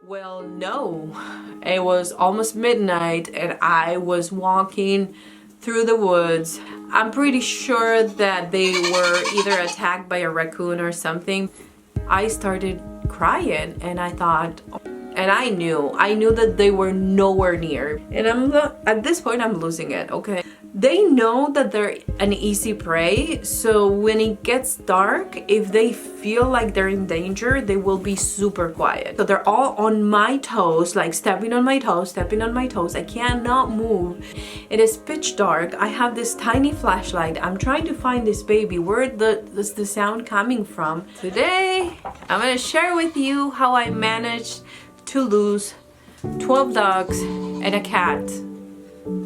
Well, no. It was almost midnight and I was walking through the woods. I'm pretty sure that they were either attacked by a raccoon or something. I started crying and I thought, and I knew that they were nowhere near. And at this point I'm losing it, okay? They know that they're an easy prey, so when it gets dark, if they feel like they're in danger, they will be super quiet. So they're all on my toes, like stepping on my toes, stepping on my toes. I cannot move. It is pitch dark. I have this tiny flashlight. I'm trying to find this baby. Where is the sound coming from? Today, I'm gonna share with you how I managed to lose 12 dogs and a cat.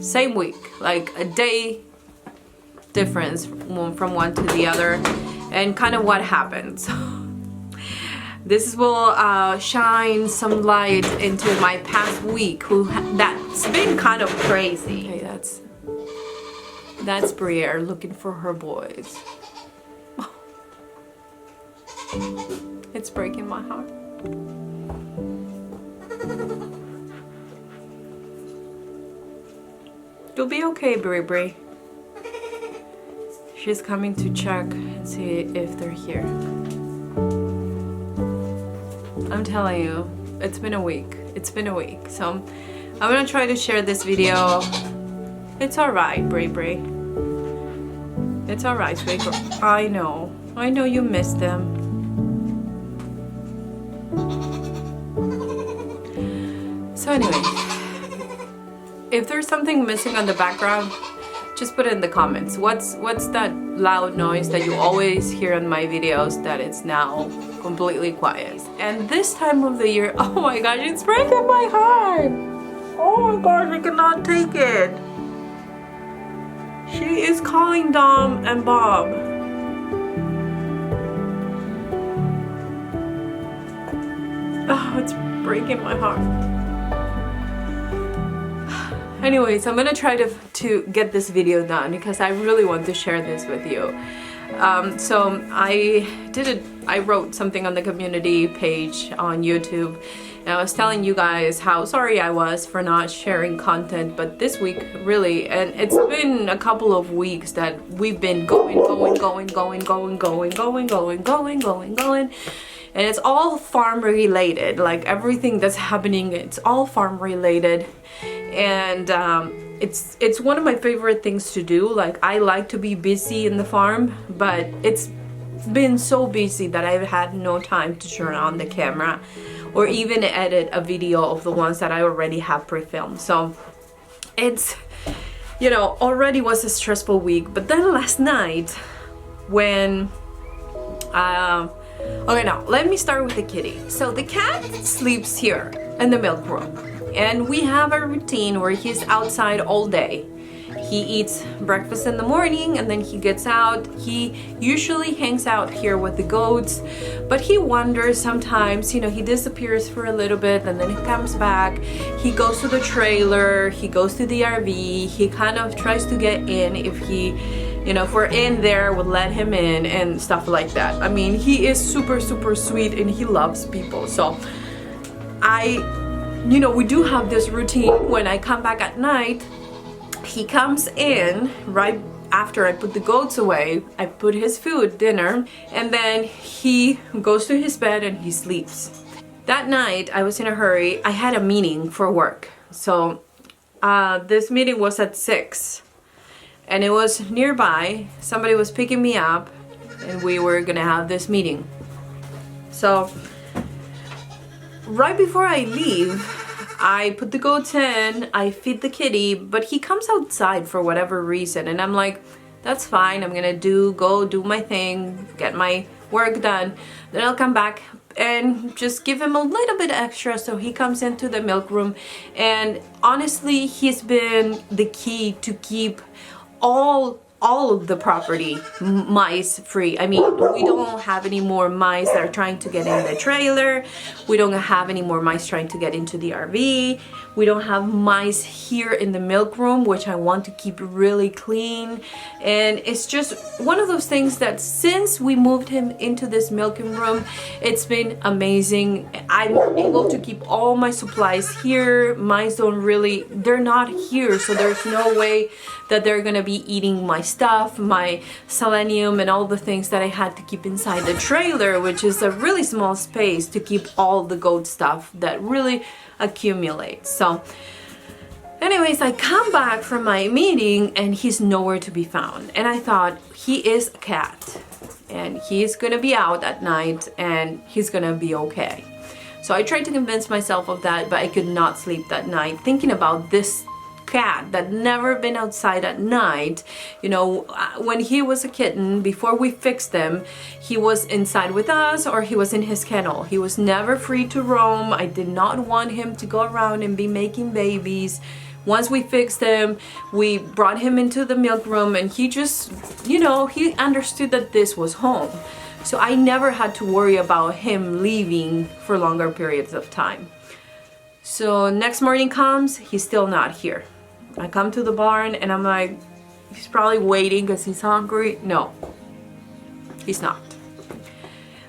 Same week, like a day difference from one to the other, and kind of what happened. So this will shine some light into my past week, that's been kind of crazy. Okay, that's Briere looking for her boys. It's breaking my heart. You'll be okay, Brie. She's coming to check and see if they're here. I'm telling you, it's been a week. It's been a week. So I'm gonna try to share this video. It's alright, Brie. It's alright, sweetheart. I know you missed them. So anyway, if there's something missing on the background, just put it in the comments. What's that loud noise that you always hear in my videos that it's now completely quiet? And this time of the year, oh my gosh, it's breaking my heart. Oh my gosh, I cannot take it. She is calling Dom and Bob. Oh, it's breaking my heart. Anyways, I'm gonna try to get this video done because I really want to share this with you. So I wrote something on the community page on YouTube, and I was telling you guys how sorry I was for not sharing content, but this week really, and it's been a couple of weeks that we've been going, and it's all farm related. Like everything that's happening, it's all farm related. And it's one of my favorite things to do. Like I like to be busy in the farm, but it's been so busy that I've had no time to turn on the camera or even edit a video of the ones that I already have pre-filmed. So it's, you know, already was a stressful week. But then last night when okay, now let me start with the kitty. So the cat sleeps here in the milk room. And we have a routine where he's outside all day. He eats breakfast in the morning and then he gets out. He usually hangs out here with the goats, but he wanders sometimes. You know, he disappears for a little bit and then he comes back. He goes to the trailer, he goes to the RV, he kind of tries to get in if if we're in there, we'll let him in and stuff like that. I mean, he is super sweet and he loves people. So we do have this routine. When I come back at night, he comes in right after I put the goats away. I put his food, dinner, and then he goes to his bed and he sleeps. That night, I was in a hurry. I had a meeting for work. So this meeting was at 6 and it was nearby. Somebody was picking me up and we were gonna have this meeting. So right before I leave, I put the goats in, I feed the kitty, but he comes outside for whatever reason, and I'm like, that's fine, I'm gonna go do my thing, get my work done, then I'll come back and just give him a little bit extra. So he comes into the milk room, and honestly, he's been the key to keep all all of the property mice free. I mean, we don't have any more mice that are trying to get in the trailer. We don't have any more mice trying to get into the RV. We don't have mice here in the milk room, which I want to keep really clean. And it's just one of those things that since we moved him into this milking room, it's been amazing. I'm able to keep all my supplies here. Mice they're not here, so there's no way that they're gonna be eating my stuff, my selenium, and all the things that I had to keep inside the trailer, which is a really small space to keep all the goat stuff that really accumulates. So anyways, I come back from my meeting and he's nowhere to be found. And I thought, he is a cat and he's gonna be out at night and he's gonna be okay. So I tried to convince myself of that, but I could not sleep that night thinking about this cat that never been outside at night. You know, when he was a kitten, before we fixed him, he was inside with us or he was in his kennel. He was never free to roam. I did not want him to go around and be making babies. Once we fixed him, we brought him into the milk room and he just, you know, he understood that this was home. So I never had to worry about him leaving for longer periods of time. So next morning comes, he's still not here. I come to the barn and I'm like, he's probably waiting because he's hungry. No, he's not.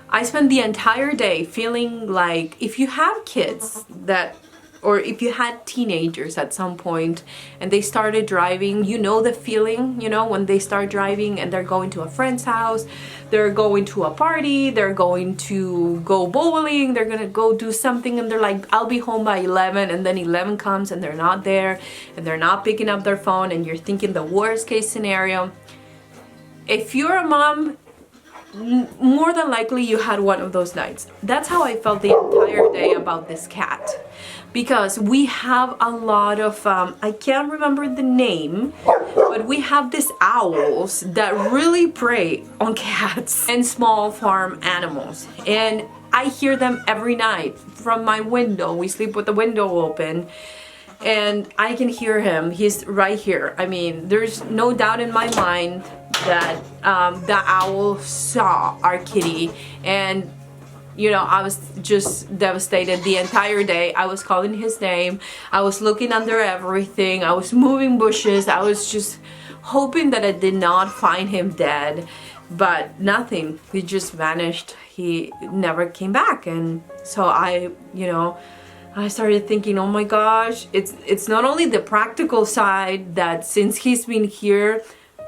I spent the entire day feeling like if you have kids that, or if you had teenagers at some point and they started driving, you know the feeling, you know, when they start driving and they're going to a friend's house, they're going to a party, they're going to go bowling, they're gonna go do something and they're like, I'll be home by 11, and then 11 comes and they're not there and they're not picking up their phone and you're thinking the worst case scenario. If you're a mom, more than likely you had one of those nights. That's how I felt the entire day about this cat. Because we have a lot of, I can't remember the name, but we have these owls that really prey on cats and small farm animals. And I hear them every night from my window. We sleep with the window open. And I can hear him. He's right here. I mean, there's no doubt in my mind that the owl saw our kitty. And you know, I was just devastated the entire day. I was calling his name. I was looking under everything. I was moving bushes. I was just hoping that I did not find him dead, but nothing. He just vanished. He never came back. And so I started thinking, oh my gosh, it's not only the practical side that since he's been here,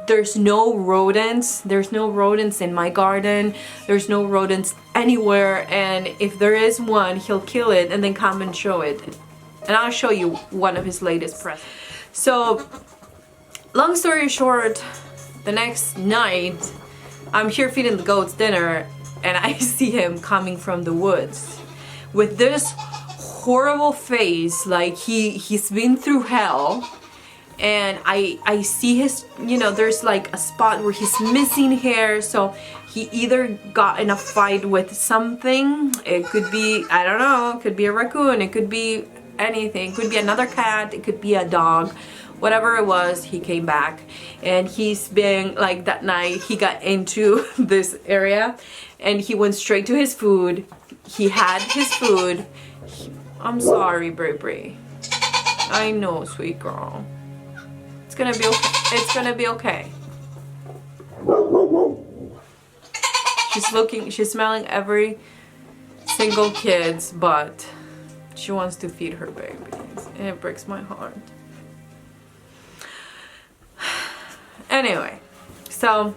there's no rodents. There's no rodents in my garden. There's no rodents anywhere. And if there is one, he'll kill it and then come and show it. And I'll show you one of his latest presents. So, long story short, the next night, I'm here feeding the goats dinner and I see him coming from the woods with this horrible face, like he's been through hell. And I see his, you know, there's like a spot where he's missing hair, so he either got in a fight with something. It could be, I don't know, it could be a raccoon, it could be anything, it could be another cat, it could be a dog. Whatever it was, he came back. And he's been, like that night, he got into this area and he went straight to his food. He had his food. I'm sorry, Bri. I know, sweet girl. It's gonna be okay. It's gonna be okay. She's smelling every single kid's butt. She wants to feed her babies. And it breaks my heart. Anyway, so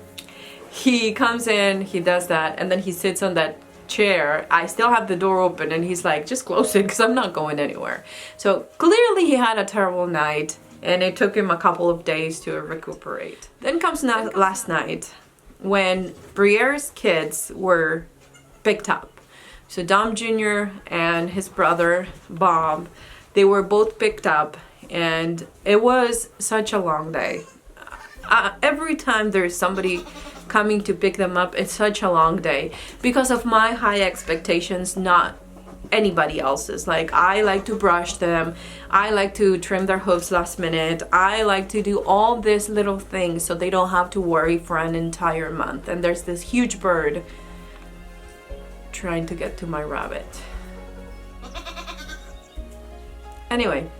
he comes in, he does that, and then he sits on that chair. I still have the door open and he's like, just close it because I'm not going anywhere. So clearly he had a terrible night and it took him a couple of days to recuperate. Then comes last night when Briere's kids were picked up. So Dom Jr. and his brother Bob, they were both picked up and it was such a long day. Every time there's somebody coming to pick them up, it's such a long day because of my high expectations not anybody else's. Like, I like to brush them, I like to trim their hooves last minute, I like to do all these little things so they don't have to worry for an entire month. And there's this huge bird trying to get to my rabbit. Anyway,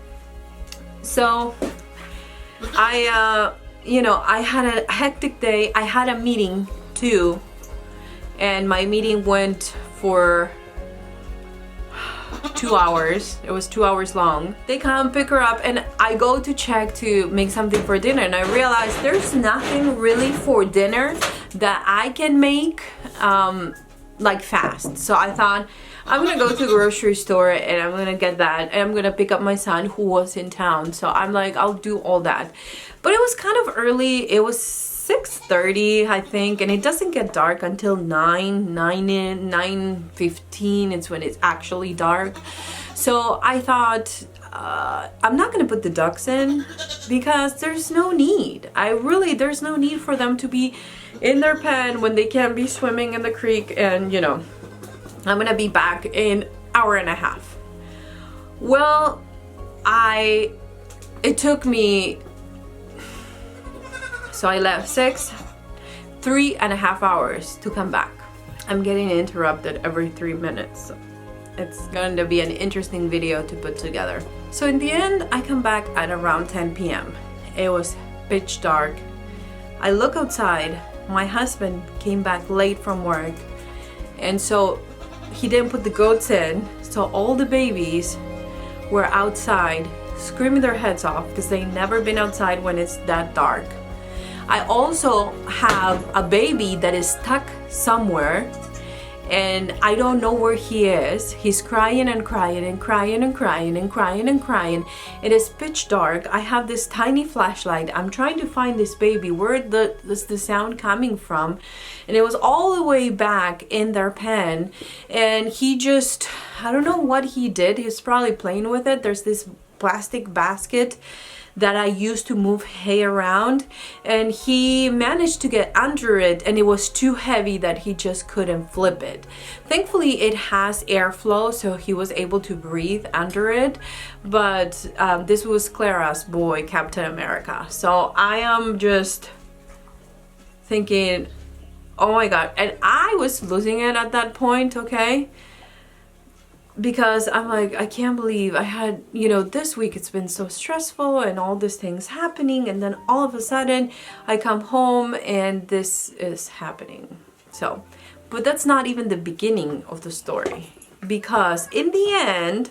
so I I had a hectic day. I had a meeting too, and my meeting went for 2 hours. It was 2 hours long. They come pick her up and I go to check to make something for dinner, and I realize there's nothing really for dinner that I can make like fast. So I thought, I'm gonna go to the grocery store and I'm gonna get that, and I'm gonna pick up my son who was in town. So I'm like, I'll do all that. But it was kind of early. It was 6:30, I think, and it doesn't get dark until 9:15. It's when it's actually dark. So I thought, I'm not gonna put the ducks in because there's no need. There's no need for them to be in their pen when they can be swimming in the creek, and I'm gonna be back in hour and a half. Well, it took me, so I left 3.5 hours to come back. I'm getting interrupted every 3 minutes. So it's going to be an interesting video to put together. So in the end, I come back at around 10 p.m. It was pitch dark. I look outside. My husband came back late from work, and so he didn't put the goats in. So all the babies were outside screaming their heads off because they've never been outside when it's that dark. I also have a baby that is stuck somewhere, and I don't know where he is. He's crying and crying and crying and crying and crying and crying. It is pitch dark. I have this tiny flashlight. I'm trying to find this baby. Where is the sound coming from? And it was all the way back in their pen. And he just, I don't know what he did. He's probably playing with it. There's this plastic basket that I used to move hay around, and he managed to get under it, and it was too heavy that he just couldn't flip it. Thankfully it has airflow, so he was able to breathe under it. But this was Clara's boy, Captain America. So I am just thinking, oh my god. And I was losing it at that point, okay? Because I'm like, I can't believe I had, this week it's been so stressful and all these things happening, and then all of a sudden I come home and this is happening. So, but that's not even the beginning of the story, because in the end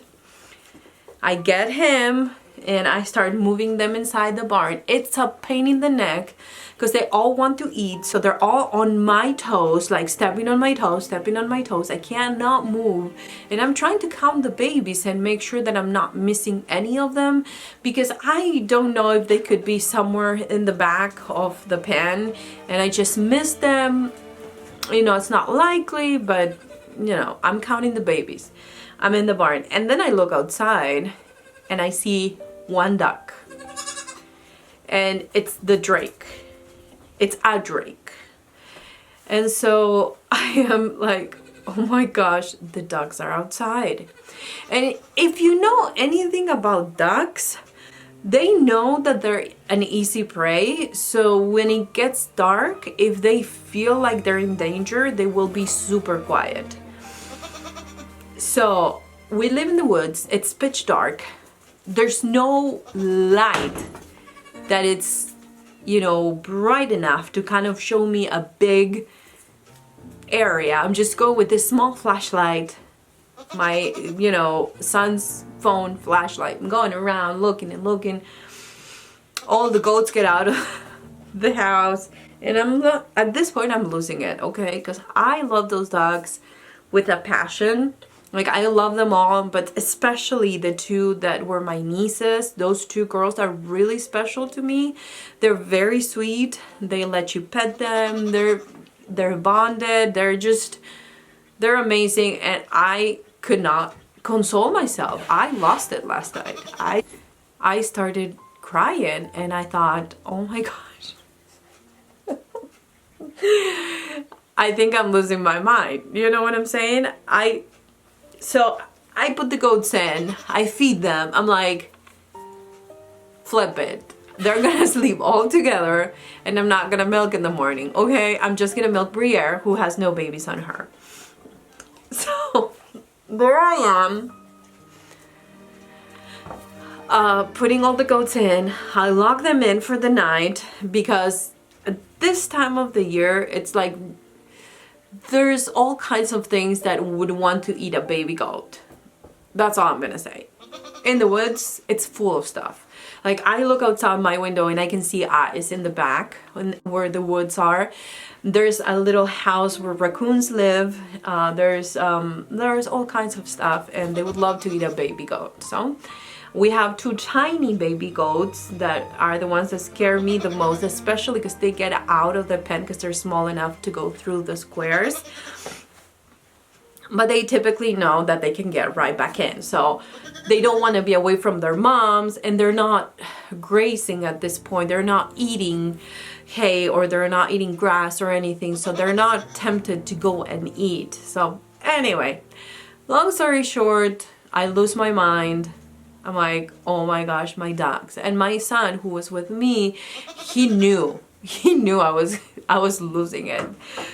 I get him and I start moving them inside the barn. It's a pain in the neck because they all want to eat, so they're all on my toes, like stepping on my toes, stepping on my toes. I cannot move, and I'm trying to count the babies and make sure that I'm not missing any of them, because I don't know if they could be somewhere in the back of the pen and I just missed them. It's not likely, but I'm counting the babies. I'm in the barn, and then I look outside and I see one duck, and it's the drake. It's a drake. And so I am like, oh my gosh, the ducks are outside. And if you know anything about ducks, they know that they're an easy prey. So when it gets dark, if they feel like they're in danger, they will be super quiet. So we live in the woods. It's pitch dark. There's no light that it's bright enough to kind of show me a big area. I'm just going with this small flashlight, my son's phone flashlight. I'm going around looking and looking. All the goats get out of the house, and at this point I'm losing it, okay? Because I love those dogs with a passion. Like, I love them all, but especially the two that were my nieces. Those two girls are really special to me. They're very sweet. They let you pet them. They're bonded. They're amazing, and I could not console myself. I lost it last night. I started crying, and I thought, oh my gosh. So I I put the goats in, I feed them. I'm like, flip it. They're gonna sleep all together and I'm not gonna milk in the morning, okay? I'm just gonna milk Briere, who has no babies on her. So there I am, putting all the goats in. I lock them in for the night because at this time of the year, it's like there's all kinds of things that would want to eat a baby goat. That's all I'm gonna say. In the woods, it's full of stuff. Like, I look outside my window and I can see eyes in the back where the woods are. There's a little house where raccoons live. There's all kinds of stuff, and they would love to eat a baby goat. So we have 2 tiny baby goats that are the ones that scare me the most, especially because they get out of the pen because they're small enough to go through the squares. But they typically know that they can get right back in. So they don't want to be away from their moms, and they're not grazing at this point. They're not eating hay or they're not eating grass or anything. So they're not tempted to go and eat. So anyway, long story short, I lose my mind. I'm like, oh my gosh, my dogs. And my son, who was with me, he knew I was losing it.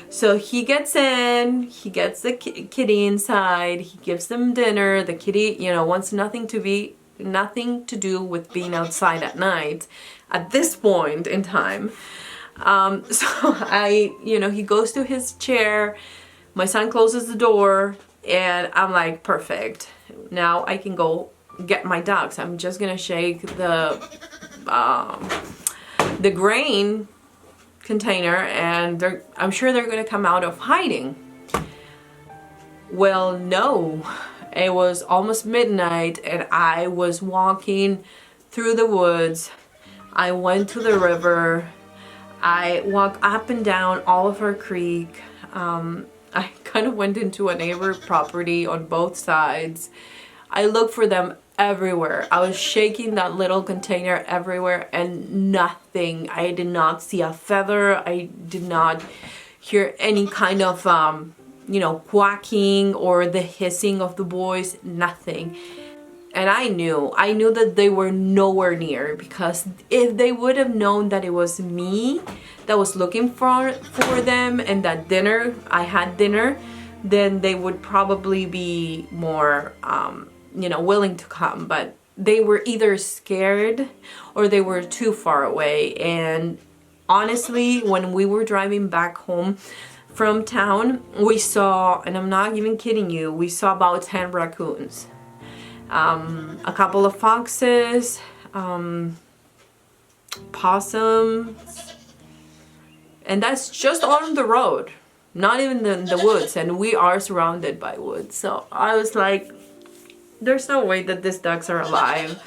So he gets in, he gets the kitty inside, he gives them dinner. The kitty, wants nothing to do with being outside at night at this point in time. So he goes to his chair, my son closes the door, and I'm like, perfect. Now I can go get my dogs. I'm just gonna shake the grain container, and I'm sure they're gonna come out of hiding. Well, no, it was almost midnight and I was walking through the woods. I went to the river. I walked up and down Oliver Creek. I kind of went into a neighbor property on both sides. I looked for them everywhere. I was shaking that little container everywhere and nothing. I did not see a feather. I did not hear any kind of quacking or the hissing of the boys, nothing. And I knew that they were nowhere near, because if they would have known that it was me that was looking for them and that I had dinner, then they would probably be more willing to come. But they were either scared or they were too far away. And honestly, when we were driving back home from town, we saw, and I'm not even kidding you, we saw about 10 raccoons, a couple of foxes, possums, and that's just on the road, not even in the woods, and we are surrounded by woods. So I was like, there's no way that these ducks are alive.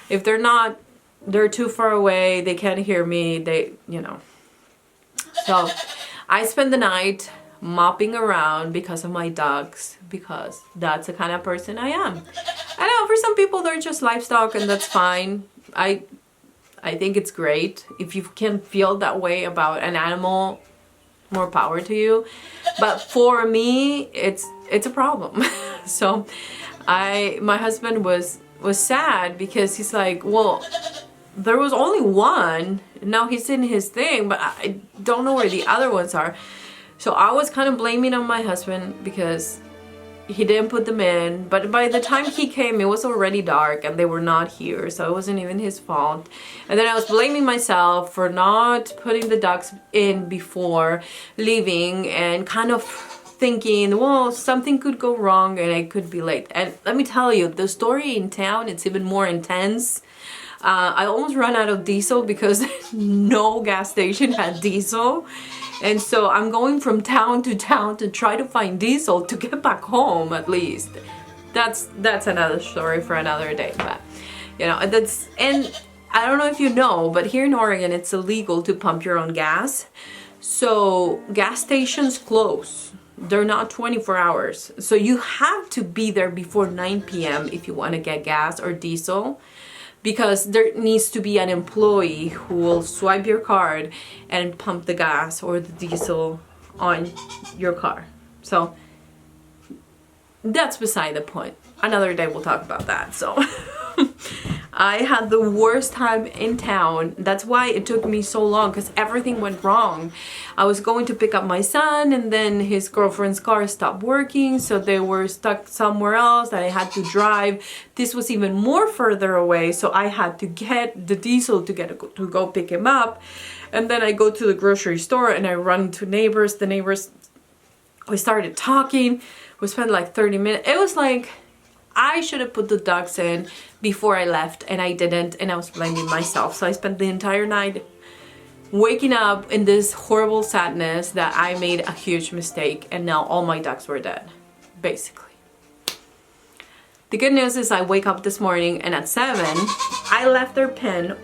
If they're not, they're too far away, they can't hear me, So I spent the night mopping around because of my ducks, because that's the kind of person I am. I know for some people they're just livestock, and that's fine. I think it's great. If you can feel that way about an animal, more power to you. But for me, it's a problem. So my husband was sad because he's like, well, there was only one. Now he's in his thing, but I don't know where the other ones are. So I was kind of blaming on my husband because he didn't put them in. But by the time he came, it was already dark and they were not here. So it wasn't even his fault. And then I was blaming myself for not putting the ducks in before leaving, and kind of thinking, well, something could go wrong and I could be late. And let me tell you, the story in town, it's even more intense. I almost ran out of diesel because no gas station had diesel. And so I'm going from town to town to try to find diesel to get back home at least. That's another story for another day. But and I don't know if you know, but here in Oregon it's illegal to pump your own gas. So gas stations close. They're not 24 hours. So you have to be there before 9 p.m. if you want to get gas or diesel, because there needs to be an employee who will swipe your card and pump the gas or the diesel on your car. So that's beside the point. another day we'll talk about that. So I had the worst time in town. That's why it took me so long, because everything went wrong. I was going to pick up my son, and then his girlfriend's car stopped working, so they were stuck somewhere else that I had to drive. This was even more further away, so I had to get the diesel to go pick him up. And then I go to the grocery store and I run to neighbors. The neighbors, we started talking. We spent like 30 minutes. It was like, I should have put the ducks in before I left, and I didn't, and I was blaming myself. So I spent the entire night waking up in this horrible sadness that I made a huge mistake, and now all my ducks were dead, basically. The good news is I wake up this morning, and at 7, I left their pen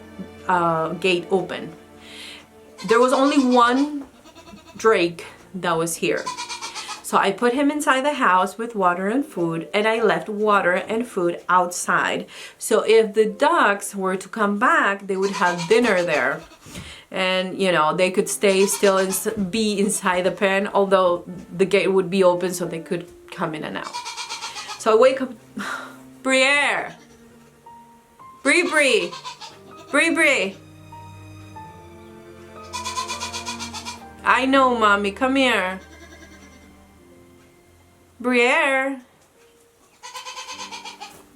gate open. There was only one drake that was here. So I put him inside the house with water and food, and I left water and food outside. So if the ducks were to come back, they would have dinner there. And, you know, they could stay still and be inside the pen, although the gate would be open so they could come in and out. So I wake up, Briere! Bree! I know, Mommy, come here. Briere.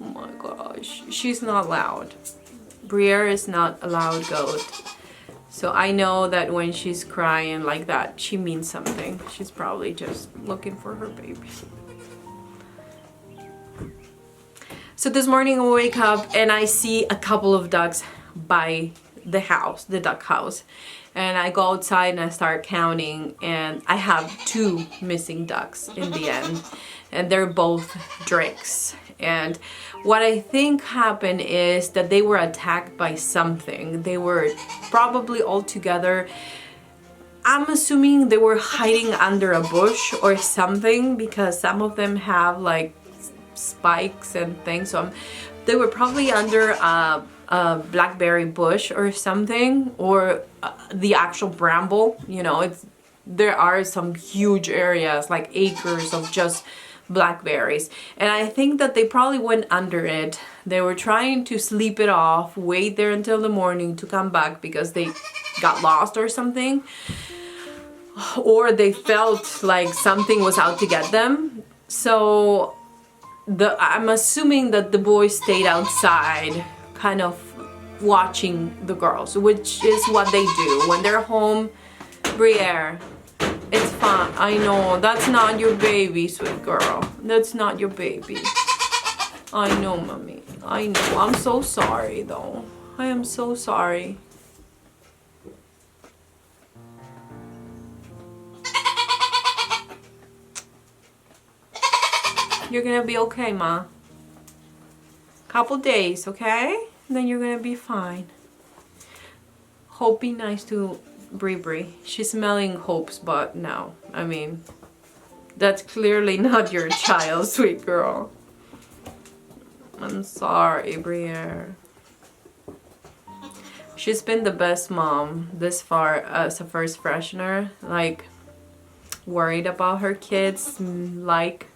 Oh my gosh, she's not loud. Briere is not a loud goat. So I know that when she's crying like that, she means something. She's probably just looking for her baby. So this morning I wake up and I see a couple of ducks by the house, the duck house. And I go outside and I start counting, and I have 2 missing ducks in the end, and they're both drakes. And what I think happened is that they were attacked by something. They were probably all together. I'm assuming they were hiding under a bush or something, because some of them have like spikes and things. So they were probably under a blackberry bush or something, or the actual bramble. You know, there are some huge areas, like acres of just blackberries, and I think that they probably went under it. They were trying to sleep it off, wait there until the morning to come back because they got lost or something, or they felt like something was out to get them. So I'm assuming that the boys stayed outside, kind of watching the girls, which is what they do when they're home. Briere, it's fine. I know, that's not your baby, sweet girl. That's not your baby. I know, Mommy. I know. I'm so sorry, though. I am so sorry. You're gonna be okay, Ma. Couple days, okay? Then you're gonna be fine. Hope be nice to Bree. She's smelling Hope's butt now. I mean, that's clearly not your child, sweet girl. I'm sorry, Briere. She's been the best mom this far as a first freshener. Like, worried about her kids, like.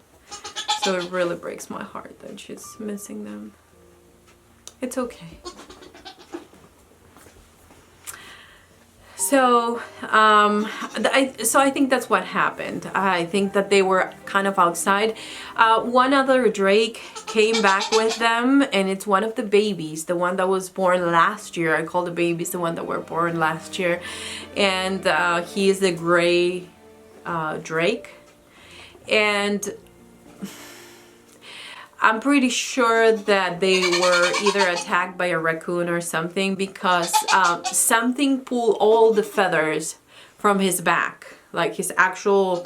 So it really breaks my heart that she's missing them. It's okay. So, I think that's what happened. I think that they were kind of outside. One other drake came back with them, and it's one of the babies, the one that was born last year. I call the babies the one that were born last year. And he is a gray drake. And I'm pretty sure that they were either attacked by a raccoon or something, because something pulled all the feathers from his back, like his actual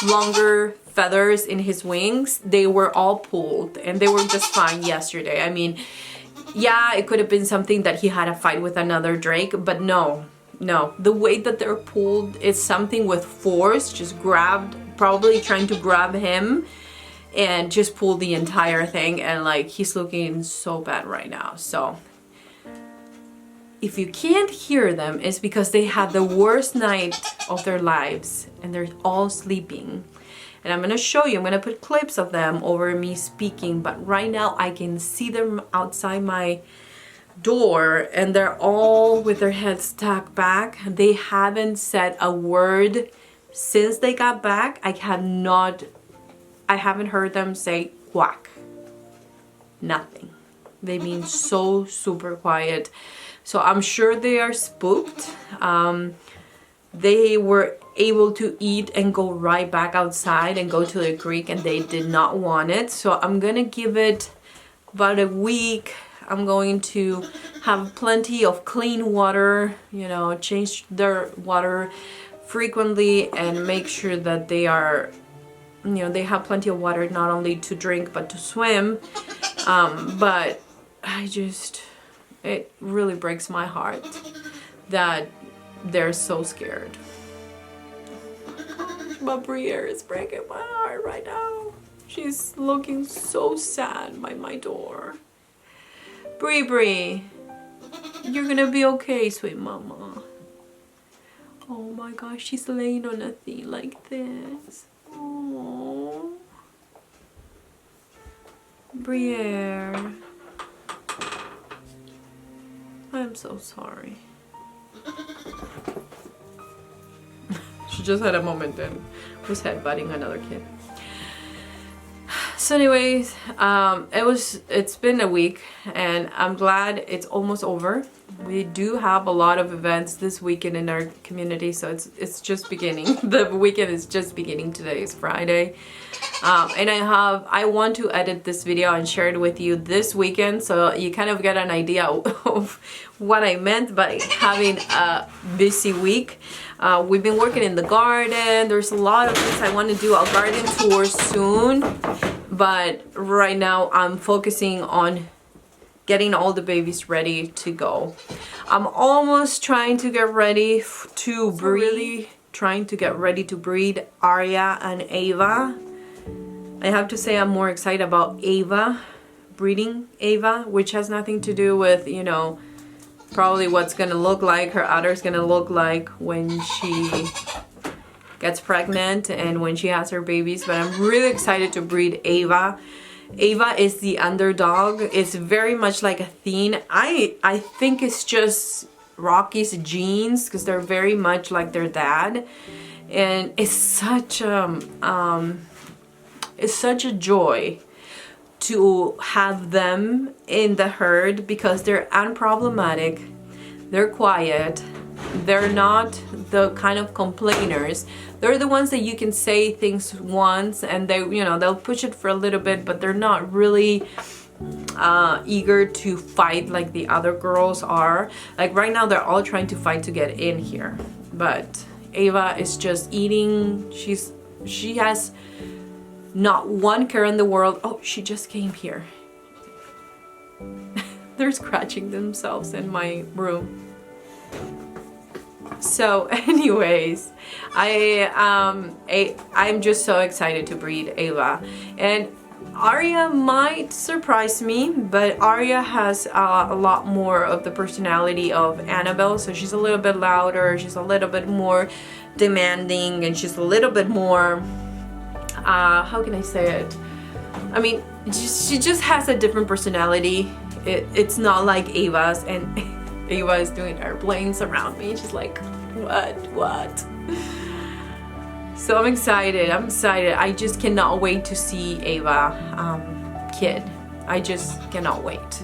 longer feathers in his wings. They were all pulled, and they were just fine yesterday. I mean, yeah, it could have been something that he had a fight with another drake, but no. The way that they're pulled is something with force, just grabbed, probably trying to grab him, and just pull the entire thing. And like, he's looking so bad right now. So if you can't hear them, it's because they had the worst night of their lives and they're all sleeping. And I'm gonna show you, I'm gonna put clips of them over me speaking, but right now I can see them outside my door and they're all with their heads stuck back. They haven't said a word since they got back. I haven't heard them say quack. Nothing. They've been so super quiet. So I'm sure they are spooked. They were able to eat and go right back outside and go to the creek, and they did not want it. So I'm gonna give it about a week. I'm going to have plenty of clean water, you know, change their water frequently and make sure that they are, you know, they have plenty of water not only to drink but to swim. But it really breaks my heart that they're so scared. But Briere is breaking my heart right now. She's looking so sad by my door. Brie, you're gonna be okay, sweet mama. Oh my gosh, she's laying on a thing like this. Oh, Briere, I'm so sorry. She just had a moment and was headbutting another kid. So anyways, it's been a week and I'm glad it's almost over. We do have a lot of events this weekend in our community, so it's just beginning. The weekend is just beginning. Today is Friday. And I want to edit this video and share it with you this weekend so you kind of get an idea of what I meant by having a busy week. We've been working in the garden. There's a lot of things I want to do. A garden tour soon, but right now I'm focusing on getting all the babies ready to go. I'm almost trying to get ready to breed. Really trying to get ready to breed Arya and Ava. I have to say I'm more excited about Ava, breeding Ava, which has nothing to do with, you know, probably what's gonna look like, her udder's gonna look like when she gets pregnant and when she has her babies, but I'm really excited to breed Ava. Ava is the underdog. It's very much like Athene. I think it's just Rocky's genes because they're very much like their dad, and it's such a joy to have them in the herd because they're unproblematic, they're quiet, they're not the kind of complainers. They're the ones that you can say things once and they, you know, they'll push it for a little bit, but they're not really eager to fight like the other girls are. Like right now they're all trying to fight to get in here, but Ava is just eating. She has not one care in the world. Oh, she just came here. They're scratching themselves in my room. So anyways, I'm just so excited to breed Ava. And Arya might surprise me, but Arya has a lot more of the personality of Annabelle, so she's a little bit louder, she's a little bit more demanding, and she's a little bit more how can I say it? I mean, she just has a different personality. It's not like Ava's, and Ava is doing airplanes around me. She's like, what? So I'm excited. I just cannot wait to see Ava kid. I just cannot wait.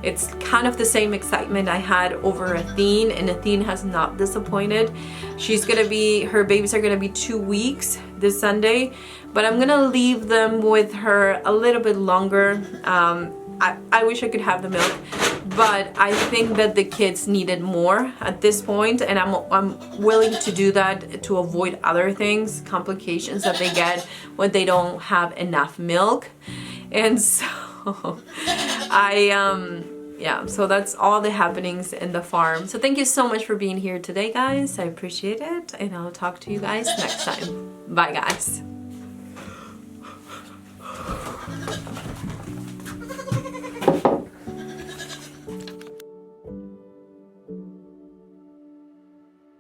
It's kind of the same excitement I had over Athene, and Athene has not disappointed. Her babies are gonna be 2 weeks this Sunday, but I'm gonna leave them with her a little bit longer. I wish I could have the milk, but I think that the kids needed more at this point, and I'm willing to do that to avoid other things, complications that they get when they don't have enough milk. And so yeah, so that's all the happenings in the farm. So thank you so much for being here today, guys. I appreciate it, and I'll talk to you guys next time. Bye, guys.